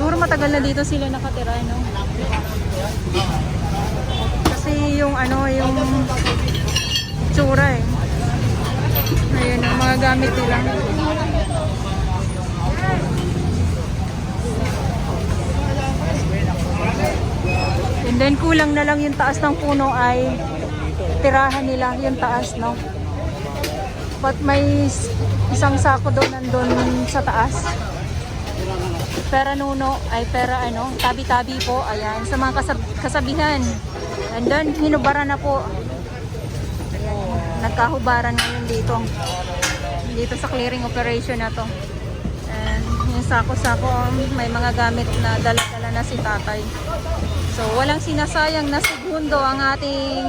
Siguro matagal na dito sila nakatira, no? Kasi yung ano, yung tsura eh. Ayan ang mga gamit nila. And then kulang na lang yung taas ng puno ay tirahan nila yung taas, no? But may isang sako doon nandun sa taas. Pera nuno ay pera ano, tabi-tabi po. Ayan, sa mga kasabihan. And then hinubara na po. Ayan, nagkahubaran ngayon dito. Dito sa clearing operation na to. And yung sako-sako, may mga gamit na dala-dala na si tatay. So walang sinasayang na segundo ang ating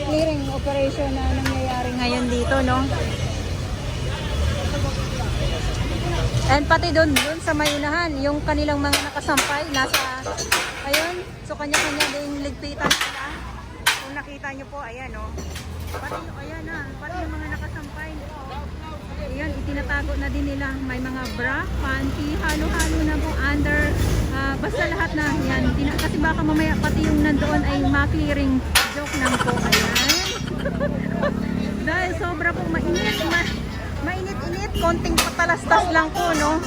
clearing operation na nangyayari ngayon dito, no? And pati doon sa mayunahan, yung kanilang mga nakasampay, nasa, ayun, so kanya-kanya din ligpitan sila. Kung nakita nyo po, ayan, no? Pati, ayan na, pati yung mga nakasampay. Ayan, itinatago na din nila. May mga bra, panty, halo-halo na po, under, basta lahat na, yan. Kasi baka mamaya pati yung nandoon ay ma-clearing joke lang po, ayan. Dahil sobra pong mainit, mainit-init, konting patalastas lang po, no?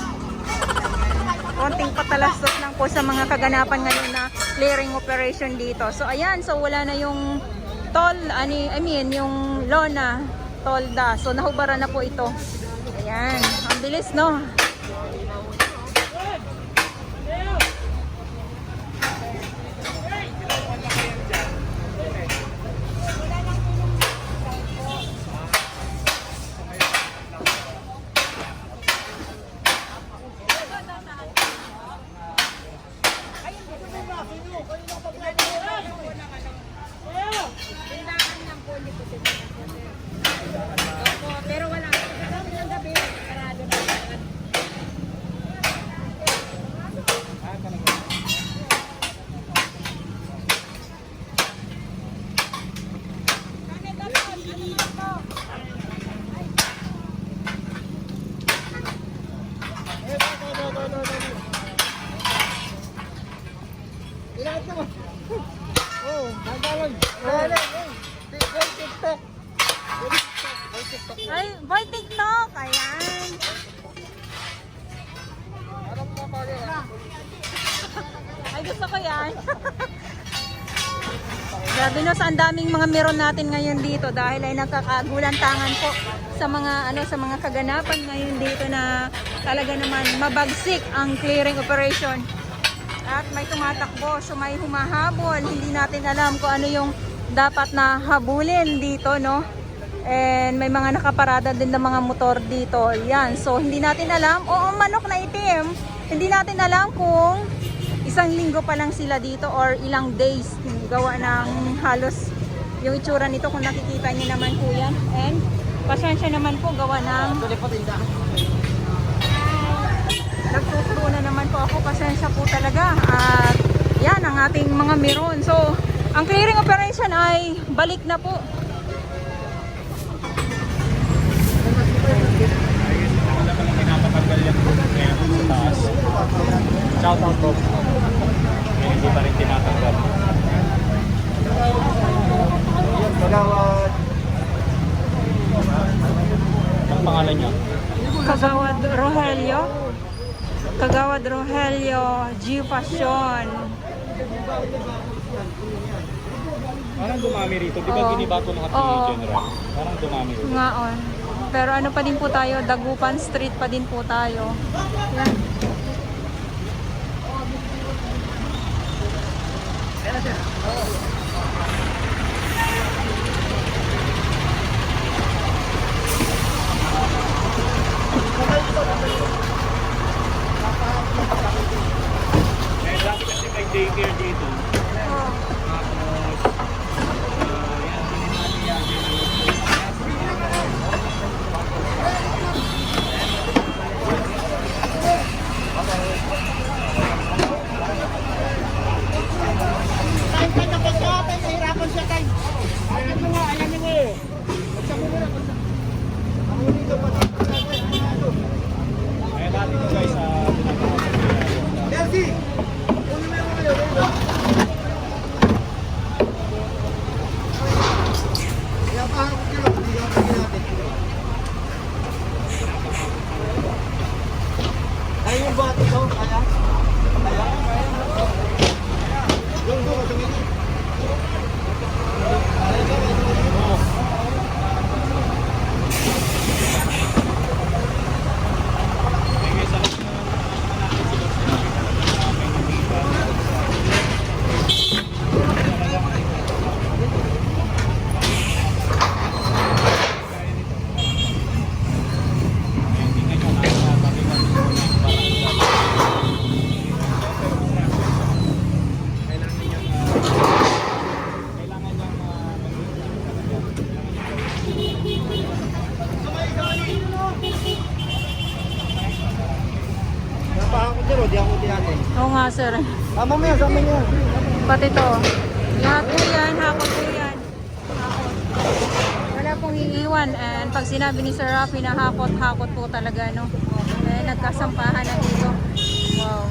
Konting patalastas lang po sa mga kaganapan ngayon na clearing operation dito. So ayan, so wala na yung yung lona, tolda. So nahubaran na po ito. Ayan, ang bilis, no? Pero wala. Ang gabi, parado na. Ilangat naman. Oh, magalang. TikTok. Ay, boy TikTok! Ayan! Ay, gusto ko yan. Grabe, no, sa ang daming mga meron natin ngayon dito dahil ay nagkakagulantangan po sa mga kaganapan ngayon dito na talaga naman mabagsik ang clearing operation. At may tumatakbo, so may humahabol. Hindi natin alam kung ano yung dapat na habulin dito, no? And may mga nakaparada din ng mga motor dito. Yan, so hindi natin alam. Oo, manok na itim. Hindi natin alam kung isang linggo pa lang sila dito or ilang days. Gawa ng halos yung itsura nito kung nakikita niyo naman po yan. And pasensya naman po gawa ng nagtuturo na naman po ako, pasensya po talaga. At yan ang ating mga meron. So, ang clearing operation ay balik na po. Pinapatanggal yung ngayon sa taas. Shout out po. Ngayon hindi pa rin tinatanggal. Magawad. Ang pangalan niya? Kagawad Rogelio G. Passion. Parang dumami rito. Di ba Oo. ginibato lahat Oo. ni General? Parang dumami rito. Ngaon. Pero ano pa din po tayo, Dagupan Street pa din po tayo. Yan. Eh, dati kasi may daycare dito. Oh. Kain ka na ba ka? di ako natin. Oo nga sir. Sama mo yan, sama niya. Pati to. Lahat po yan, hakot po yan. Hakot. Wala pong iiwan. And pag sinabi ni Sir Rafi na hakot, hakot po talaga, no? Eh, nagkasampahan na dito. Wow.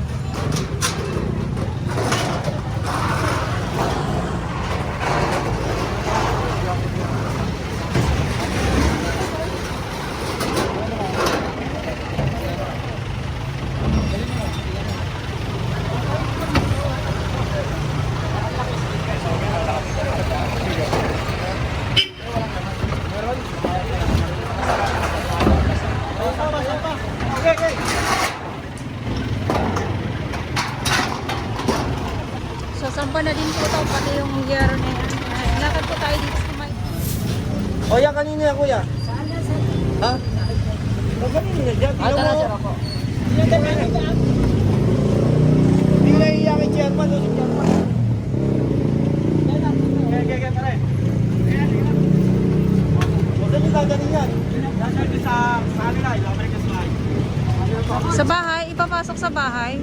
Okay, okay. Sasampa na din po ito, pati yung yero na yan. Ay, lakad po tayo dito sa may... O yan, kanina yan, kuya. Ha? O kanina yan, tira mo. Hindi na iiyak kay chairman, o si chairman. Okay, pare. O saan yung dadalhin yan? Dadalhin sa kanila, ilabalik ka sa Sa bahay, ipapasok sa bahay.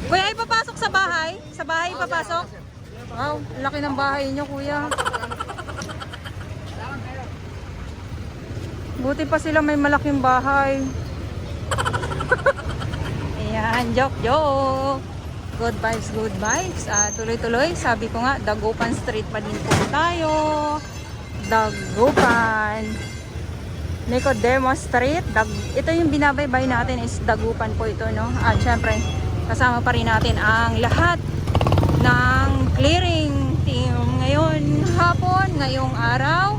Kuya, ipapasok sa bahay? Sa bahay ipapasok? Wow, laki ng bahay niyo, kuya. Buti pa sila may malaking bahay. Ayan, joke. Good vibes, good vibes. Tuloy-tuloy, sabi ko nga, Dagupan Street pa din po tayo. Dagupan. Nicodemo Street. Ito yung binabaybay natin is Dagupan po ito, no? At syempre, kasama pa rin natin ang lahat ng clearing team ngayong hapon, ngayong araw.